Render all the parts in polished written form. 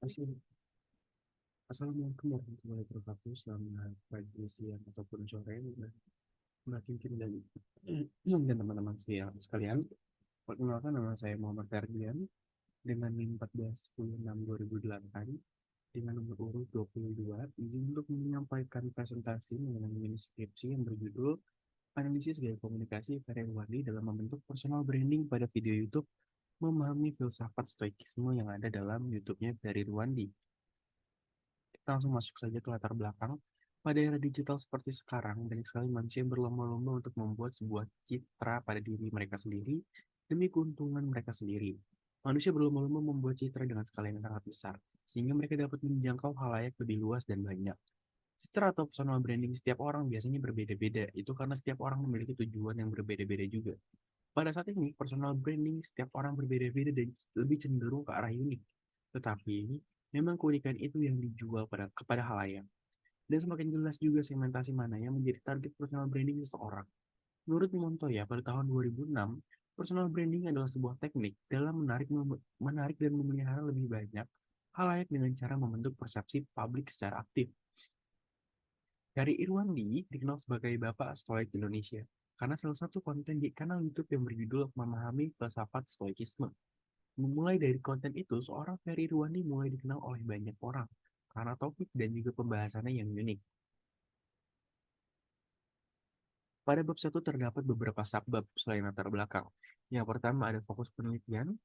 Asli- Assalamualaikum warahmatullahi wabarakatuh. Selamat pagi, siang, ataupun sore. Makin dan dan teman-teman sekalian. Perkenalkan, nama saya Muhammad Ferdian dengan NIM 1410-6-2008 dengan nomor urut 22. Izin untuk menyampaikan presentasi mengenai mini skripsi yang berjudul Analisis Gaya Komunikasi Ferry Irwandi dalam membentuk personal branding pada video YouTube, memahami filsafat stoikisme yang ada dalam YouTube-nya Ferry Irwandi. Kita langsung masuk saja ke latar belakang. Pada era digital seperti sekarang, banyak sekali manusia yang berlomba-lomba untuk membuat sebuah citra pada diri mereka sendiri demi keuntungan mereka sendiri. Manusia berlomba-lomba membuat citra dengan skala yang sangat besar, sehingga mereka dapat menjangkau halayak lebih luas dan banyak. Citra atau personal branding setiap orang biasanya berbeda-beda, itu karena setiap orang memiliki tujuan yang berbeda-beda juga. Pada saat ini, personal branding setiap orang berbeda-beda dan lebih cenderung ke arah unik. Tetapi, memang keunikan itu yang dijual kepada halayak. Dan semakin jelas juga segmentasi mana yang menjadi target personal branding seseorang. Menurut Montoya, pada tahun 2006, personal branding adalah sebuah teknik dalam menarik dan memelihara lebih banyak halayak dengan cara membentuk persepsi publik secara aktif. Dari Irwandi dikenal sebagai Bapak Stoik Indonesia karena salah satu konten di kanal YouTube yang berjudul Memahami Filsafat Stoikisme. Memulai dari konten itu, seorang Ferry Irwandi mulai dikenal oleh banyak orang karena topik dan juga pembahasannya yang unik. Pada bab 1 terdapat beberapa subbab selain latar belakang. Yang pertama ada fokus penelitian,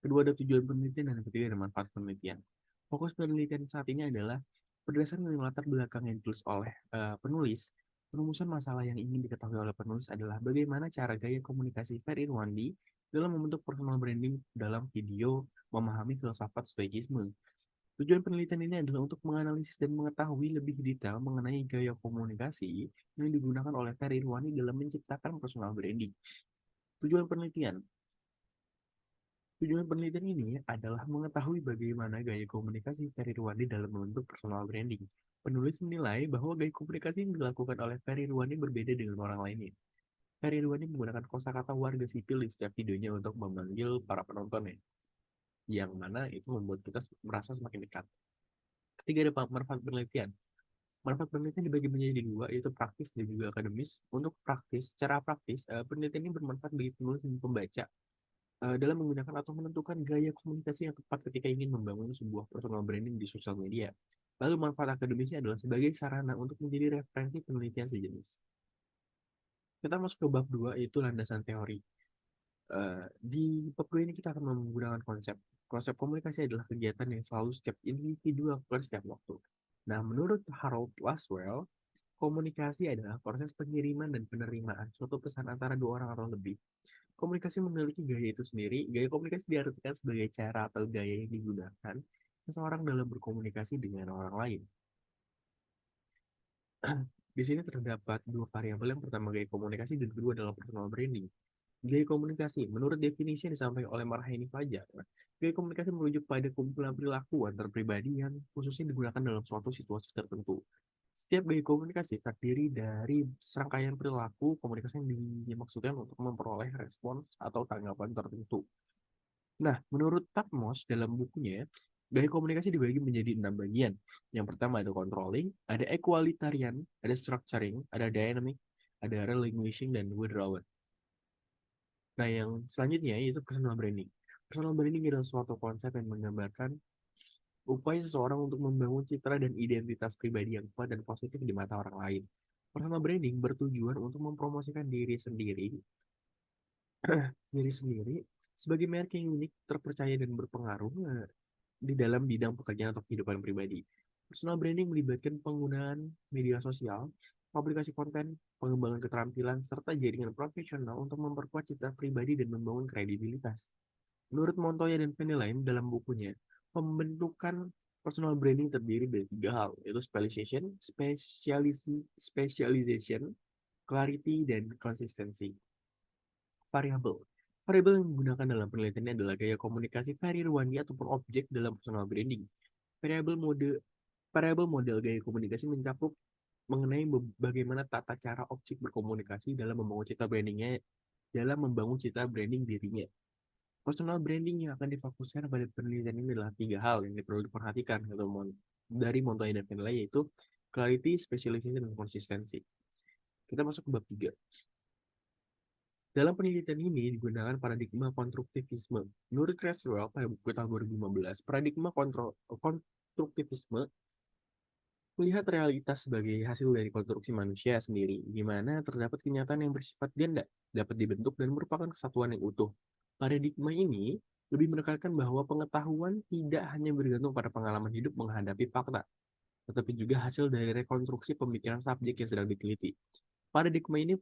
kedua ada tujuan penelitian, dan yang ketiga ada manfaat penelitian. Fokus penelitian saat ini adalah berdasarkan latar belakang yang ditulis oleh penulis, perumusan masalah yang ingin diketahui oleh penulis adalah bagaimana cara gaya komunikasi Ferry Irwandi dalam membentuk personal branding dalam video memahami filsafat stoikisme. Tujuan penelitian ini adalah untuk menganalisis dan mengetahui lebih detail mengenai gaya komunikasi yang digunakan oleh Ferry Irwandi dalam menciptakan personal branding. Tujuan penelitian Tujuan penelitian ini adalah mengetahui bagaimana gaya komunikasi Ferry Irwandi dalam membentuk personal branding. Penulis menilai bahwa gaya komunikasi yang dilakukan oleh Ferry Irwandi berbeda dengan orang lainnya. Ferry Irwandi menggunakan kosakata warga sipil di setiap videonya untuk memanggil para penontonnya, yang mana itu membuat kita merasa semakin dekat. Ketiga ada manfaat penelitian. Manfaat penelitian dibagi menjadi dua, yaitu praktis dan juga akademis. Untuk praktis, secara praktis, penelitian ini bermanfaat bagi penulis dan pembaca dalam menggunakan atau menentukan gaya komunikasi yang tepat ketika ingin membangun sebuah personal branding di sosial media. Lalu manfaat akademisnya adalah sebagai sarana untuk menjadi referensi penelitian sejenis. Kita masuk ke bab 2, yaitu landasan teori. Di bab 2 ini kita akan menggunakan konsep. Konsep komunikasi adalah kegiatan yang selalu setiap individu lakukan setiap waktu. Nah, menurut Harold Laswell, komunikasi adalah proses pengiriman dan penerimaan suatu pesan antara dua orang atau lebih. Komunikasi memiliki gaya itu sendiri. Gaya komunikasi diartikan sebagai cara atau gaya yang digunakan seseorang dalam berkomunikasi dengan orang lain. Di sini terdapat dua variabel. Yang pertama gaya komunikasi dan kedua adalah personal branding. Gaya komunikasi, menurut definisi yang disampaikan oleh Marhaini Fajar, gaya komunikasi merujuk pada kumpulan perilaku antar pribadi yang khususnya digunakan dalam suatu situasi tertentu. Setiap gaya komunikasi terdiri dari serangkaian perilaku komunikasi yang dimaksudkan untuk memperoleh respons atau tanggapan tertentu. Nah, menurut Tatmos dalam bukunya, gaya komunikasi dibagi menjadi 6 bagian. Yang pertama ada controlling, ada equalitarian, ada structuring, ada dynamic, ada relinquishing, dan withdrawal. Nah, yang selanjutnya yaitu personal branding. Personal branding adalah suatu konsep yang menggambarkan upaya seseorang untuk membangun citra dan identitas pribadi yang kuat dan positif di mata orang lain. Personal branding bertujuan untuk mempromosikan diri sendiri sebagai merek yang unik, terpercaya dan berpengaruh di dalam bidang pekerjaan atau kehidupan pribadi. Personal branding melibatkan penggunaan media sosial, publikasi konten, pengembangan keterampilan, serta jaringan profesional untuk memperkuat citra pribadi dan membangun kredibilitas. Menurut Montoya dan Fenelin dalam bukunya, pembentukan personal branding terdiri dari tiga hal, yaitu specialization, clarity, dan konsistensi. Variabel. Variabel yang digunakan dalam penelitian adalah gaya komunikasi Ferry Irwandi ataupun objek dalam personal branding. Variabel mode Variabel model gaya komunikasi mencakup mengenai bagaimana tata cara objek berkomunikasi dalam membangun citra branding dirinya. Personal branding yang akan difokuskan pada penelitian ini adalah tiga hal yang perlu diperhatikan dari Montoya dan Venela, yaitu clarity, specialization, dan konsistensi. Kita masuk ke bab 3. Dalam penelitian ini digunakan paradigma konstruktivisme. Menurut Creswell pada buku tahun 2015, paradigma konstruktivisme melihat realitas sebagai hasil dari konstruksi manusia sendiri, di mana terdapat kenyataan yang bersifat ganda, dapat dibentuk dan merupakan kesatuan yang utuh. Paradigma ini lebih menekankan bahwa pengetahuan tidak hanya bergantung pada pengalaman hidup menghadapi fakta, tetapi juga hasil dari rekonstruksi pemikiran subjek yang sedang diteliti. Paradigma ini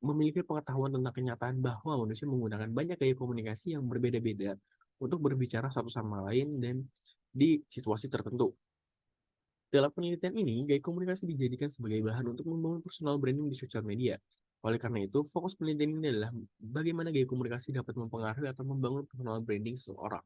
memiliki pengetahuan tentang kenyataan bahwa manusia menggunakan banyak gaya komunikasi yang berbeda-beda untuk berbicara satu sama lain dan di situasi tertentu. Dalam penelitian ini, gaya komunikasi dijadikan sebagai bahan untuk membangun personal branding di sosial media. Oleh karena itu, fokus penelitian ini adalah bagaimana gaya komunikasi dapat mempengaruhi atau membangun personal branding seseorang.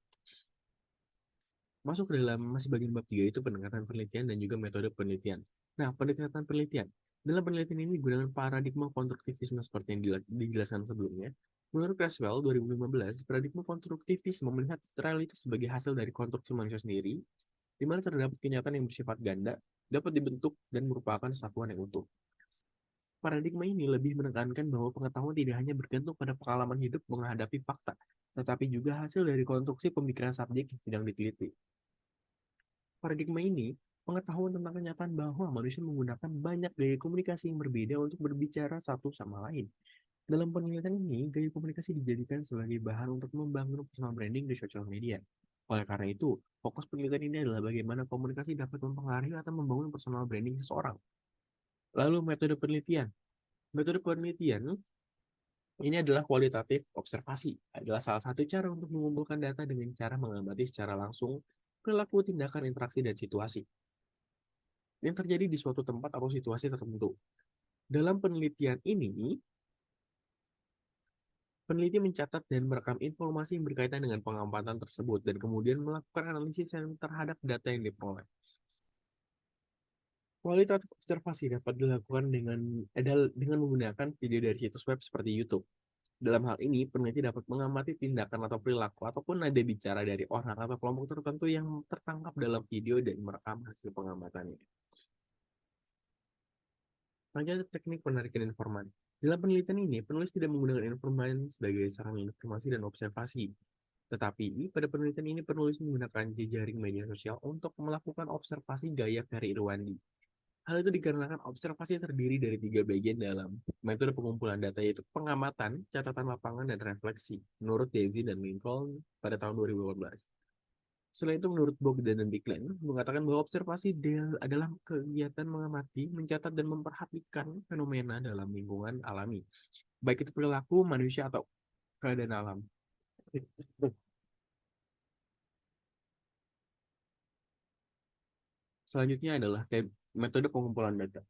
Masuk ke dalam masih bagian bab 3 itu pendekatan penelitian dan juga metode penelitian. Nah, pendekatan penelitian. Dalam penelitian ini digunakan paradigma konstruktivisme seperti yang dijelaskan sebelumnya. Menurut Creswell 2015, paradigma konstruktivisme melihat realitas sebagai hasil dari konstruksi manusia sendiri, di mana terdapat kenyataan yang bersifat ganda, dapat dibentuk dan merupakan satuan yang utuh. Paradigma ini lebih menekankan bahwa pengetahuan tidak hanya bergantung pada pengalaman hidup menghadapi fakta, tetapi juga hasil dari konstruksi pemikiran subjek yang sedang diteliti. Paradigma ini pengetahuan tentang kenyataan bahwa manusia menggunakan banyak gaya komunikasi yang berbeda untuk berbicara satu sama lain. Dalam penelitian ini, gaya komunikasi dijadikan sebagai bahan untuk membangun personal branding di sosial media. Oleh karena itu, fokus penelitian ini adalah bagaimana komunikasi dapat mempengaruhi atau membangun personal branding seseorang. Lalu metode penelitian. Metode penelitian ini adalah kualitatif observasi. Adalah salah satu cara untuk mengumpulkan data dengan cara mengamati secara langsung perilaku, tindakan, interaksi, dan situasi yang terjadi di suatu tempat atau situasi tertentu. Dalam penelitian ini, peneliti mencatat dan merekam informasi yang berkaitan dengan pengamatan tersebut dan kemudian melakukan analisis yang terhadap data yang diperoleh. Kualitatif observasi dapat dilakukan dengan menggunakan video dari situs web seperti YouTube. Dalam hal ini, peneliti dapat mengamati tindakan atau perilaku ataupun nada bicara dari orang atau kelompok tertentu yang tertangkap dalam video dan merekam hasil pengamatannya. Selanjutnya, teknik penarikan informan. Dalam penelitian ini, penulis tidak menggunakan informan sebagai sarana informasi dan observasi. Tetapi, pada penelitian ini penulis menggunakan jejaring media sosial untuk melakukan observasi gaya Ferry Irwandi. Hal itu dikarenakan observasi terdiri dari tiga bagian dalam metode pengumpulan data, yaitu pengamatan, catatan lapangan, dan refleksi, menurut Daisy dan Lincoln pada tahun 2018. Selain itu, menurut Bogdan dan Bicklin, mengatakan bahwa observasi adalah kegiatan mengamati, mencatat, dan memperhatikan fenomena dalam lingkungan alami, baik itu perilaku manusia atau keadaan alam. Selanjutnya adalah metode pengumpulan data.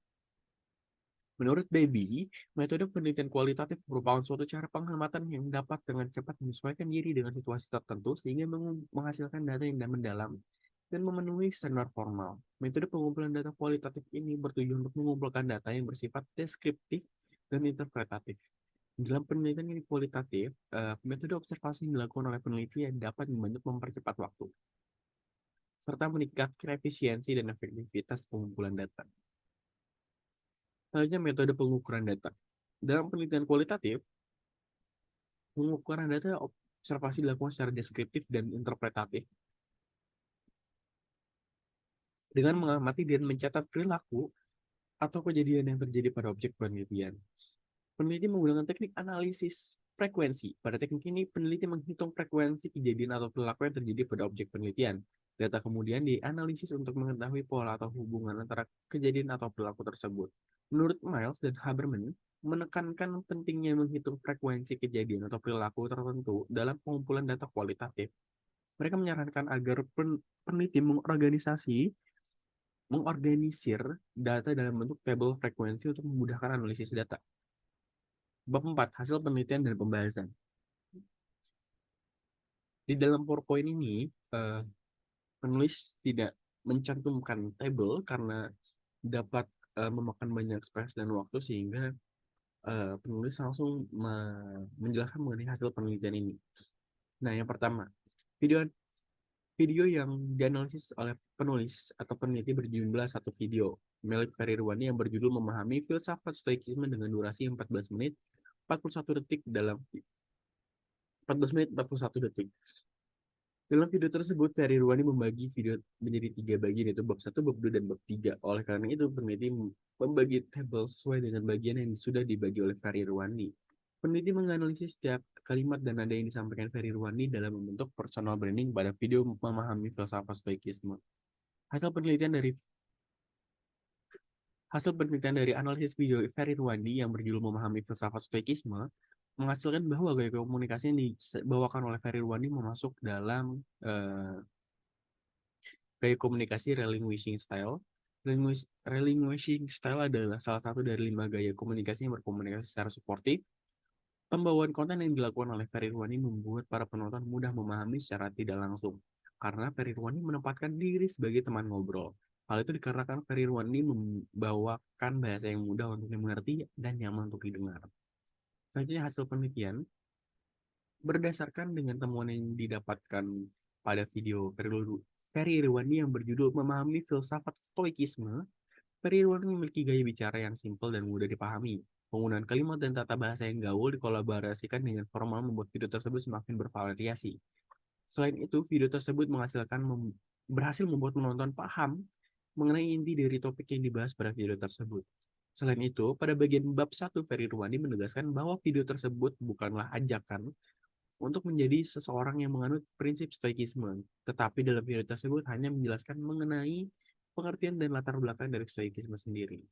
Menurut Baby, metode penelitian kualitatif merupakan suatu cara pengamatan yang dapat dengan cepat menyesuaikan diri dengan situasi tertentu sehingga menghasilkan data yang mendalam dan memenuhi standar formal. Metode pengumpulan data kualitatif ini bertujuan untuk mengumpulkan data yang bersifat deskriptif dan interpretatif. Dalam penelitian ini kualitatif, metode observasi yang dilakukan oleh peneliti dapat membantu mempercepat waktu, serta meningkatkan efisiensi dan efektivitas pengumpulan data. Selanjutnya, metode pengukuran data. Dalam penelitian kualitatif, pengukuran data observasi dilakukan secara deskriptif dan interpretatif dengan mengamati dan mencatat perilaku atau kejadian yang terjadi pada objek penelitian. Peneliti menggunakan teknik analisis frekuensi. Pada teknik ini, peneliti menghitung frekuensi kejadian atau perilaku yang terjadi pada objek penelitian. Data kemudian dianalisis untuk mengetahui pola atau hubungan antara kejadian atau perilaku tersebut. Menurut Miles dan Haberman, menekankan pentingnya menghitung frekuensi kejadian atau perilaku tertentu dalam pengumpulan data kualitatif. Mereka menyarankan agar peneliti mengorganisir data dalam bentuk tabel frekuensi untuk memudahkan analisis data. Bab 4, hasil penelitian dan pembahasan. Di dalam PowerPoint ini, penulis tidak mencantumkan tabel karena dapat memakan banyak space dan waktu sehingga penulis langsung menjelaskan mengenai hasil penelitian ini. Nah, yang pertama, video video yang dianalisis oleh penulis atau peneliti berjumlah satu video milik Ferry Irwandi yang berjudul Memahami Filsafat Stoikisme dengan durasi 14 menit 41 detik dalam 14 menit 41 detik. Dalam video tersebut, Ferry Irwandi membagi video menjadi 3 bagian, yaitu bab 1, bab 2, dan bab 3. Oleh karena itu, peneliti membagi tabel sesuai dengan bagian yang sudah dibagi oleh Ferry Irwandi. Peneliti menganalisis setiap kalimat dan nada yang disampaikan Ferry Irwandi dalam membentuk personal branding pada video memahami filsafat stoikisme. Hasil penelitian dari Hasil penelitian dari analisis video Ferry Irwandi yang berjudul Memahami Filsafat Stoikisme menghasilkan bahwa gaya komunikasi yang dibawakan oleh Ferry Irwandi memasuk dalam gaya komunikasi relinquishing style. Relinquishing style adalah salah satu dari 5 gaya komunikasi yang berkomunikasi secara suportif. Pembawaan konten yang dilakukan oleh Ferry Irwandi membuat para penonton mudah memahami secara tidak langsung, karena Ferry Irwandi menempatkan diri sebagai teman ngobrol. Hal itu dikarenakan Ferry Irwandi membawakan bahasa yang mudah untuk dimengerti dan nyaman untuk didengar. Selanjutnya hasil penelitian, berdasarkan dengan temuan yang didapatkan pada video Ferry Irwandi yang berjudul Memahami Filsafat Stoikisme, Ferry Irwandi memiliki gaya bicara yang simpel dan mudah dipahami. Penggunaan kalimat dan tata bahasa yang gaul dikolaborasikan dengan formal membuat video tersebut semakin bervariasi. Selain itu, video tersebut berhasil membuat penonton paham mengenai inti dari topik yang dibahas pada video tersebut. Selain itu, pada bagian bab 1, Ferry Irwandi menegaskan bahwa video tersebut bukanlah ajakan untuk menjadi seseorang yang menganut prinsip stoikisme, tetapi dalam video tersebut hanya menjelaskan mengenai pengertian dan latar belakang dari stoikisme sendiri.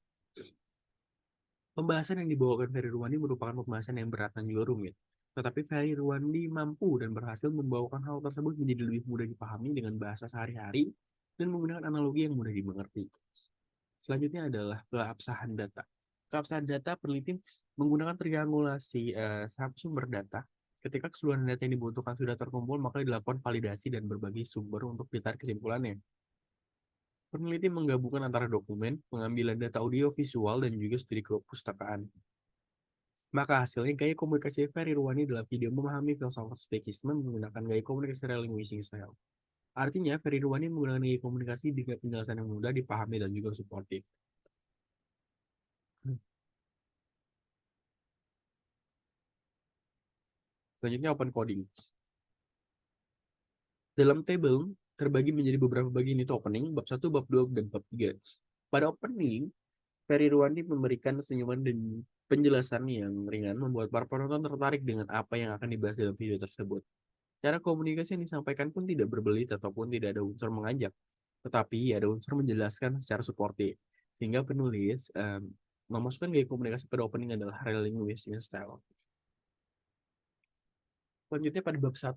Pembahasan yang dibawakan Ferry Irwandi merupakan pembahasan yang berat dan juga rumit. Tetapi Ferry Irwandi mampu dan berhasil membawakan hal tersebut menjadi lebih mudah dipahami dengan bahasa sehari-hari dan menggunakan analogi yang mudah dimengerti. Selanjutnya adalah keabsahan data. Keabsahan data peneliti menggunakan triangulasi sumber data. Ketika keseluruhan data yang dibutuhkan sudah terkumpul, maka dilakukan validasi dan berbagai sumber untuk ditarik kesimpulannya. Peneliti menggabungkan antara dokumen, pengambilan data audio, visual, dan juga studi kepustakaan. Maka hasilnya gaya komunikasi Ferry Irwandi dalam video memahami filsafat stoikisme menggunakan gaya komunikasi relinquishing style. Artinya, Ferry Irwandi menggunakan gaya komunikasi dengan penjelasan yang mudah dipahami dan juga suportif. Selanjutnya open coding. Dalam tabel terbagi menjadi beberapa bagian, itu opening, bab 1, bab 2, dan bab 3. Pada opening, Ferry Irwandi memberikan senyuman dan penjelasan yang ringan membuat para penonton tertarik dengan apa yang akan dibahas dalam video tersebut. Cara komunikasi yang disampaikan pun tidak berbelit ataupun tidak ada unsur mengajak, tetapi ada unsur menjelaskan secara suportif. Sehingga penulis memasukkan gaya komunikasi pada opening adalah relinquishing style. Selanjutnya pada bab 1,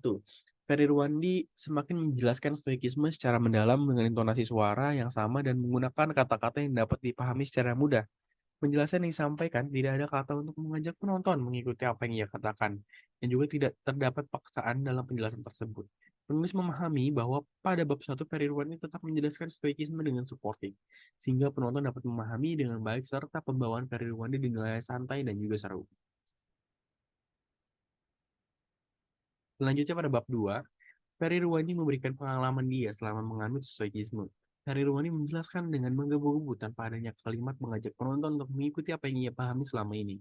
Ferry Irwandi semakin menjelaskan stoikisme secara mendalam dengan intonasi suara yang sama dan menggunakan kata-kata yang dapat dipahami secara mudah. Penjelasan yang disampaikan tidak ada kata untuk mengajak penonton mengikuti apa yang ia katakan, dan juga tidak terdapat paksaan dalam penjelasan tersebut. Penulis memahami bahwa pada bab 1 Ferry Irwandi tetap menjelaskan stoikisme dengan suportif, sehingga penonton dapat memahami dengan baik serta pembawaan Ferry Irwandi dinilai santai dan juga seru. Selanjutnya pada bab 2, Ferry Irwandi memberikan pengalaman dia selama menganut stoikisme. Ferry Irwandi menjelaskan dengan menggebu-gebu tanpa adanya kalimat mengajak penonton untuk mengikuti apa yang ia pahami selama ini.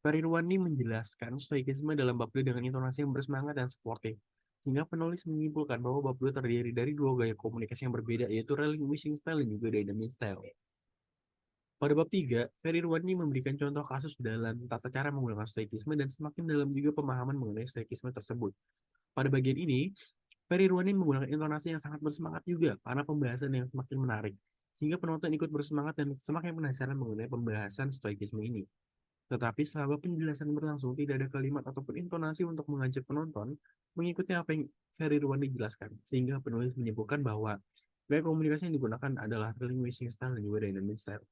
Ferry Irwandi menjelaskan stoikisme dalam bab 2 dengan intonasi yang bersemangat dan suportif, sehingga penulis menyimpulkan bahwa bab 2 terdiri dari dua gaya komunikasi yang berbeda, yaitu relinquishing style dan juga dynamic style. Pada bab 3, Ferry Irwandi memberikan contoh kasus dalam tata cara menggunakan stoikisme dan semakin dalam juga pemahaman mengenai stoikisme tersebut. Pada bagian ini, Ferry Irwandi menggunakan intonasi yang sangat bersemangat juga karena pembahasan yang semakin menarik, sehingga penonton ikut bersemangat dan semakin penasaran mengenai pembahasan stoikisme ini. Tetapi selama penjelasan berlangsung, tidak ada kalimat ataupun intonasi untuk mengajak penonton mengikuti apa yang Ferry Irwandi jelaskan, sehingga penulis menyimpulkan bahwa gaya komunikasi yang digunakan adalah relinquishing style dan juga dynamic style.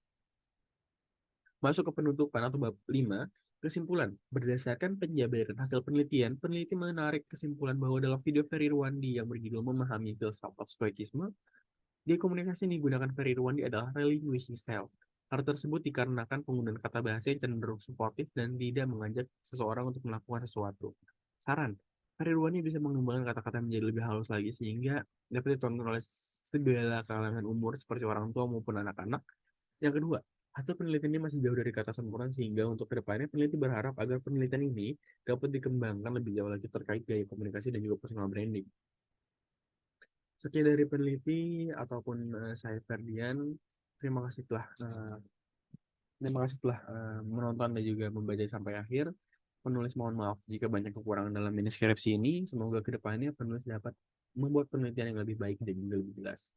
Masuk ke penutupan atau bab 5, kesimpulan. Berdasarkan penjabaran hasil penelitian, peneliti menarik kesimpulan bahwa dalam video Ferry Irwandi yang berjudul Memahami Filsafat Stoikisme, gaya komunikasi yang digunakan Ferry Irwandi adalah relinquishing style. Hal tersebut dikarenakan penggunaan kata bahasa yang cenderung suportif dan tidak mengajak seseorang untuk melakukan sesuatu. Saran, Karya Ruani bisa mengembangkan kata-kata menjadi lebih halus lagi sehingga dapat ditonton oleh segala kalangan umur seperti orang tua maupun anak-anak. Yang kedua, hasil penelitian ini masih jauh dari kata sempurna sehingga untuk kedepannya peneliti berharap agar penelitian ini dapat dikembangkan lebih jauh lagi terkait gaya komunikasi dan juga personal branding. Sekian dari peneliti ataupun saya Ferdian. Terima kasih telah menonton dan juga membaca sampai akhir. Penulis mohon maaf jika banyak kekurangan dalam deskripsi ini. Semoga kedepannya penulis dapat membuat penelitian yang lebih baik dan juga lebih jelas.